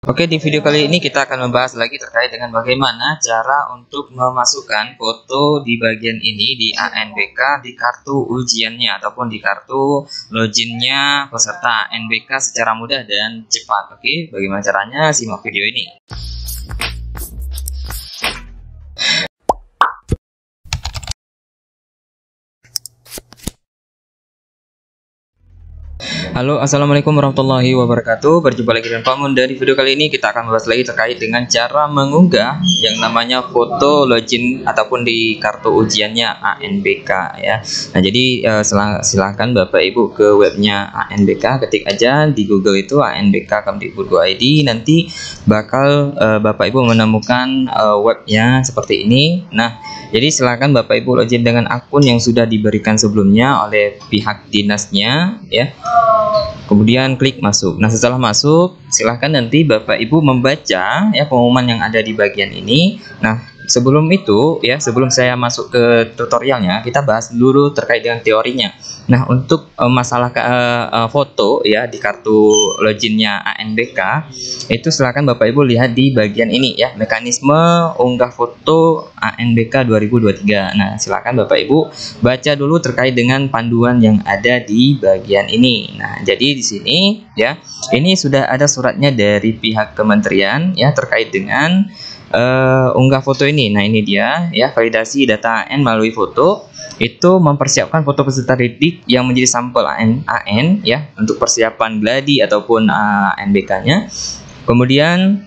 Oke, di video kali ini kita akan membahas lagi terkait dengan bagaimana cara untuk memasukkan foto di bagian ini di ANBK di kartu ujiannya ataupun di kartu loginnya peserta ANBK secara mudah dan cepat. Oke, bagaimana caranya? Simak video ini. Halo, assalamualaikum warahmatullahi wabarakatuh. Berjumpa lagi dengan Pak Mun. Dari video kali ini kita akan membahas lagi terkait dengan cara mengunggah yang namanya foto login ataupun di kartu ujiannya ANBK ya. Nah, jadi silahkan Bapak Ibu ke webnya ANBK, ketik aja di Google itu anbk.kemdikbud.id. Nanti bakal Bapak Ibu menemukan webnya seperti ini. Nah, jadi silahkan Bapak Ibu login dengan akun yang sudah diberikan sebelumnya oleh pihak dinasnya ya. Kemudian klik masuk. Nah, setelah masuk, silahkan nanti Bapak Ibu membaca ya pengumuman yang ada di bagian ini. Nah, sebelum itu ya, sebelum saya masuk ke tutorialnya, kita bahas dulu terkait dengan teorinya. Nah, untuk masalah foto ya di kartu loginnya ANBK, itu silahkan Bapak Ibu lihat di bagian ini ya, mekanisme unggah foto ANBK 2023. Nah, silahkan Bapak Ibu baca dulu terkait dengan panduan yang ada di bagian ini. Nah, jadi di sini ya, ini sudah ada suratnya dari pihak kementerian ya terkait dengan unggah foto ini. Nah, ini dia ya, validasi data AN melalui foto. Itu mempersiapkan foto peserta didik yang menjadi sampel AN ya untuk persiapan gladi ataupun ANBK-nya. Kemudian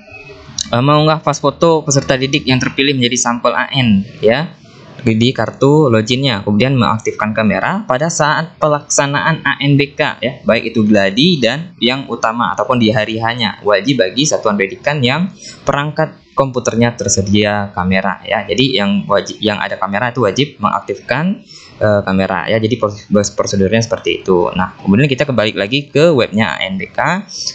mengunggah file foto peserta didik yang terpilih menjadi sampel AN ya di kartu loginnya. Kemudian mengaktifkan kamera pada saat pelaksanaan ANBK ya, baik itu gladi dan yang utama ataupun di hari hanya. Wajib bagi satuan pendidikan yang perangkat komputernya tersedia kamera ya. Jadi yang ada kamera itu wajib mengaktifkan kamera ya. Jadi prosedurnya seperti itu. Nah, kemudian kita kembali lagi ke webnya ANBK.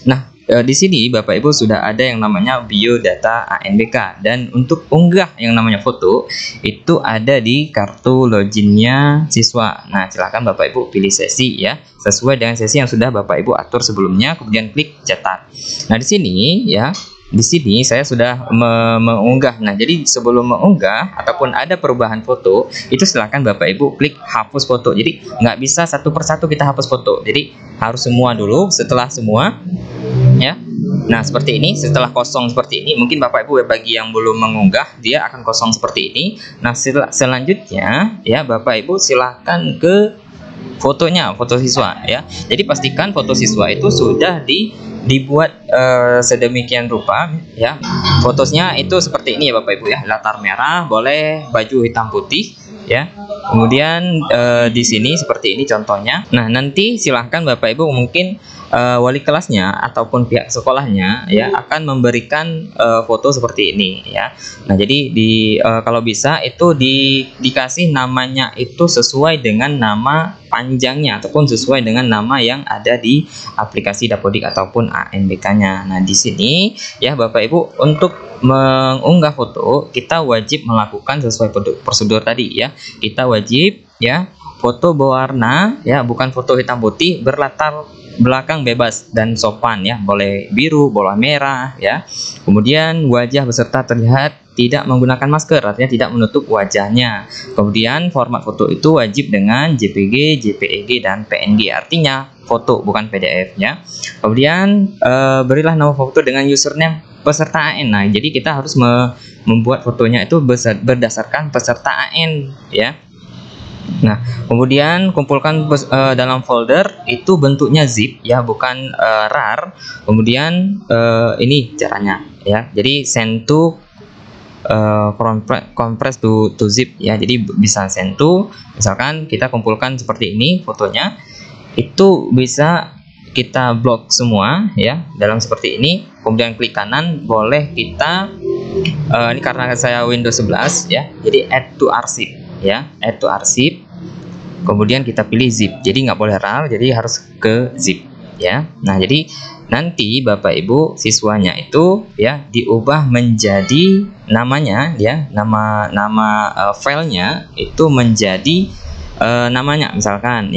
Nah, di sini Bapak Ibu sudah ada yang namanya biodata ANBK, dan untuk unggah yang namanya foto itu ada di kartu loginnya siswa. Nah, silakan Bapak Ibu pilih sesi ya sesuai dengan sesi yang sudah Bapak Ibu atur sebelumnya, kemudian klik cetak. Nah, di sini ya, di sini saya sudah mengunggah. Nah, jadi sebelum mengunggah ataupun ada perubahan foto, itu silahkan Bapak Ibu klik hapus foto. Jadi nggak bisa satu persatu kita hapus foto. Jadi harus semua dulu. Setelah semua ya, nah seperti ini. Setelah kosong seperti ini, mungkin Bapak Ibu bagi yang belum mengunggah, dia akan kosong seperti ini. Nah, selanjutnya ya, Bapak Ibu silahkan ke fotonya, foto siswa ya. Jadi pastikan foto siswa itu sudah dibuat sedemikian rupa ya. Fotonya itu seperti ini ya Bapak Ibu ya, latar merah, boleh baju hitam putih ya. Kemudian di sini seperti ini contohnya. Nah, nanti silahkan Bapak Ibu mungkin wali kelasnya ataupun pihak sekolahnya ya akan memberikan foto seperti ini ya. Nah, jadi kalau bisa itu dikasih namanya itu sesuai dengan nama panjangnya ataupun sesuai dengan nama yang ada di aplikasi Dapodik ataupun ANBK-nya. Nah, di sini ya Bapak Ibu, untuk mengunggah foto kita wajib melakukan sesuai prosedur tadi ya. Kita wajib ya foto berwarna ya, bukan foto hitam putih, berlatar belakang bebas dan sopan ya, boleh biru, boleh merah ya. Kemudian wajah peserta terlihat tidak menggunakan masker, artinya tidak menutup wajahnya. Kemudian format foto itu wajib dengan JPG, JPEG dan PNG, artinya foto bukan PDF ya. Kemudian berilah nama foto dengan username peserta AN. Nah, jadi kita harus membuat fotonya itu berdasarkan peserta AN ya. Nah, kemudian kumpulkan dalam folder itu bentuknya zip ya, bukan RAR. Kemudian ini caranya ya. Jadi send to compress to zip ya. Jadi bisa send to, misalkan kita kumpulkan seperti ini fotonya, itu bisa kita blok semua ya dalam seperti ini. Kemudian klik kanan, boleh kita ini karena saya Windows 11 ya, jadi add to arsip ya, add to arsip. Kemudian kita pilih zip, jadi nggak boleh RAR, jadi harus ke zip ya. Nah, jadi nanti Bapak Ibu siswanya itu ya diubah menjadi namanya ya, nama filenya itu menjadi namanya, misalkan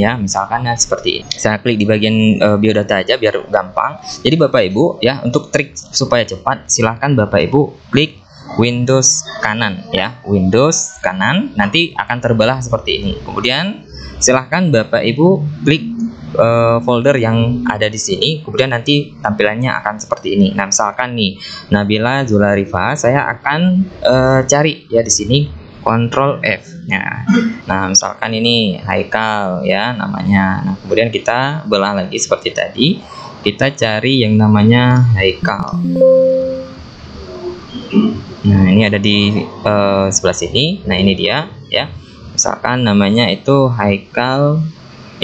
seperti ini. Saya klik di bagian biodata aja biar gampang. Jadi Bapak Ibu ya, untuk trik supaya cepat silahkan Bapak Ibu klik Windows kanan ya, Windows kanan, nanti akan terbelah seperti ini. Kemudian silahkan Bapak Ibu klik folder yang ada di sini, kemudian nanti tampilannya akan seperti ini. Nah, misalkan nih Nabila Zularifa, saya akan cari ya di sini, Ctrl F. Nah, misalkan ini Haikal ya namanya. Nah, kemudian kita belah lagi seperti tadi, kita cari yang namanya Haikal. Nah, ini ada di sebelah sini. Nah, ini dia ya. Misalkan namanya itu Haikal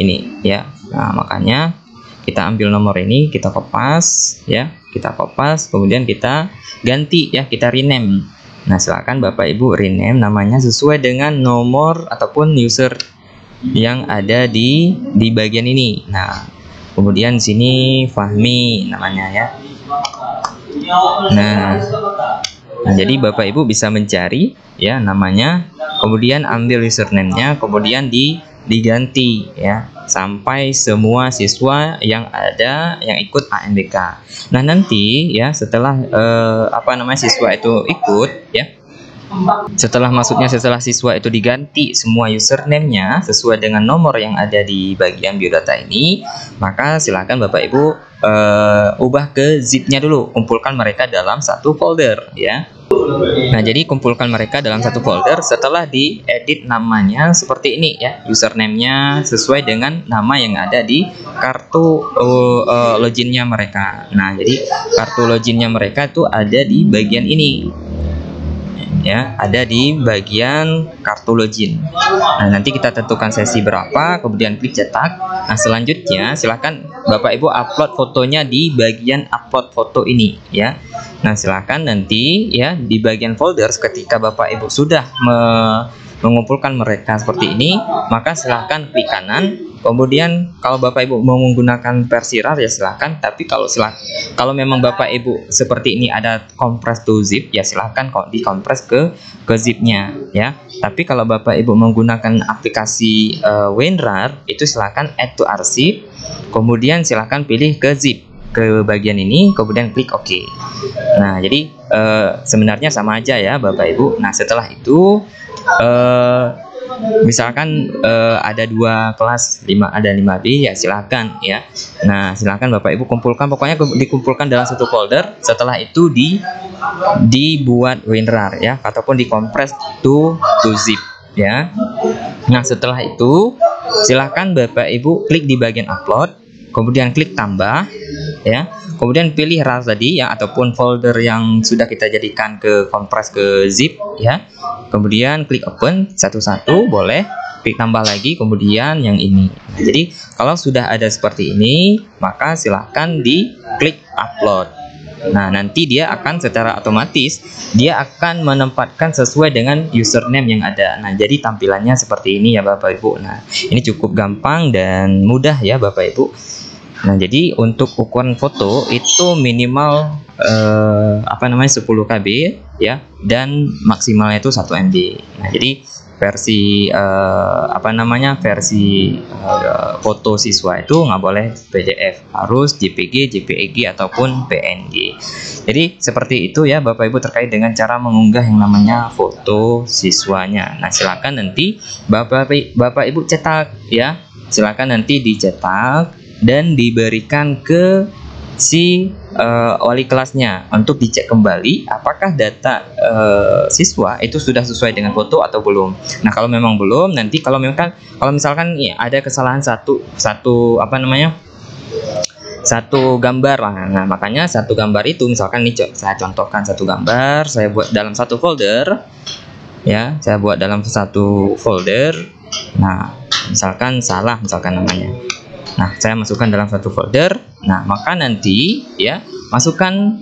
ini ya. Nah, makanya kita ambil nomor ini, kita kopas ya, kemudian kita ganti ya, kita rename. Nah, silakan Bapak Ibu rename namanya sesuai dengan nomor ataupun user yang ada di bagian ini. Nah, kemudian sini Fahmi namanya ya. Nah, jadi Bapak Ibu bisa mencari ya namanya, kemudian ambil username-nya, kemudian diganti ya sampai semua siswa yang ada yang ikut ANBK. Nah, nanti ya setelah siswa itu ikut ya, setelah siswa itu diganti semua username-nya sesuai dengan nomor yang ada di bagian biodata ini, maka silakan Bapak Ibu ubah ke zip-nya dulu, kumpulkan mereka dalam satu folder ya. Nah, jadi kumpulkan mereka dalam satu folder, setelah diedit namanya seperti ini ya, username-nya sesuai dengan nama yang ada di kartu loginnya mereka. Nah, jadi kartu loginnya mereka itu ada di bagian ini ya, ada di bagian kartu login. Nah, nanti kita tentukan sesi berapa, kemudian klik cetak. Nah, selanjutnya silahkan Bapak Ibu upload fotonya di bagian upload foto ini ya. Nah, silahkan nanti ya di bagian folder ketika Bapak Ibu sudah mengumpulkan mereka seperti ini, maka silahkan klik kanan. Kemudian kalau Bapak Ibu mau menggunakan versi RAR ya silahkan, tapi kalau memang Bapak Ibu seperti ini ada compress to zip ya silahkan kok dikompres ke zipnya ya. Tapi kalau Bapak Ibu menggunakan aplikasi WinRAR itu silahkan add to arsip, kemudian silahkan pilih ke zip, ke bagian ini, kemudian klik OK. Nah, jadi sebenarnya sama aja ya Bapak Ibu. Nah, setelah itu misalkan ada dua kelas, ada 5B ya silahkan ya. Nah, silahkan Bapak Ibu kumpulkan, pokoknya dikumpulkan dalam satu folder. Setelah itu dibuat WinRAR ya, ataupun dikompres to zip ya. Nah, setelah itu silahkan Bapak Ibu klik di bagian upload, kemudian klik tambah ya, kemudian pilih RAR tadi ya, ataupun folder yang sudah kita jadikan ke kompres ke zip ya, kemudian klik open satu-satu, boleh klik tambah lagi, kemudian yang ini. Nah, jadi kalau sudah ada seperti ini, maka silahkan diklik upload. Nah, nanti dia akan secara otomatis dia akan menempatkan sesuai dengan username yang ada. Nah, jadi tampilannya seperti ini ya Bapak Ibu. Nah, ini cukup gampang dan mudah ya Bapak Ibu. Nah, jadi untuk ukuran foto itu minimal 10 KB ya, dan maksimalnya itu 1 MB. Nah, jadi versi foto siswa itu nggak boleh PDF, harus JPG, JPEG ataupun PNG. Jadi seperti itu ya Bapak Ibu terkait dengan cara mengunggah yang namanya foto siswanya. Nah, silakan nanti Bapak Ibu cetak ya, silakan nanti dicetak dan diberikan ke si wali kelasnya untuk dicek kembali apakah data siswa itu sudah sesuai dengan foto atau belum. Nah, kalau memang belum, nanti kalau misalkan ya ada kesalahan satu gambar lah. Nah, makanya satu gambar itu misalkan nih saya contohkan satu gambar, saya buat dalam satu folder ya, Nah, misalkan salah namanya. Nah, saya masukkan dalam satu folder. Nah, maka nanti ya masukkan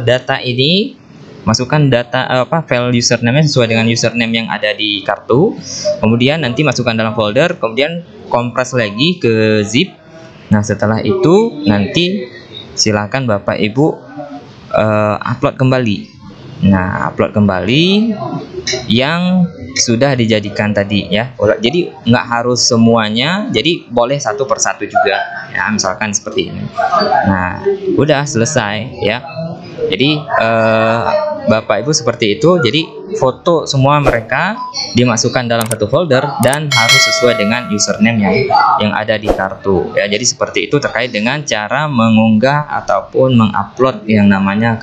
data ini, file username sesuai dengan username yang ada di kartu. Kemudian nanti masukkan dalam folder, kemudian kompres lagi ke zip. Nah, setelah itu nanti silakan Bapak Ibu upload kembali. Nah, upload kembali yang sudah dijadikan tadi ya. Jadi nggak harus semuanya, jadi boleh satu persatu juga ya, misalkan seperti ini. Nah, udah selesai ya. Jadi Bapak Ibu seperti itu. Jadi foto semua mereka dimasukkan dalam satu folder dan harus sesuai dengan username yang ada di kartu ya. Jadi seperti itu terkait dengan cara mengunggah ataupun mengupload yang namanya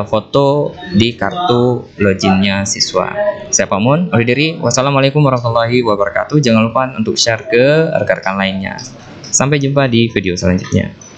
foto di kartu loginnya siswa. Saya Pak Mun, undur diri. Wassalamualaikum warahmatullahi wabarakatuh. Jangan lupa untuk share ke rekan-rekan lainnya. Sampai jumpa di video selanjutnya.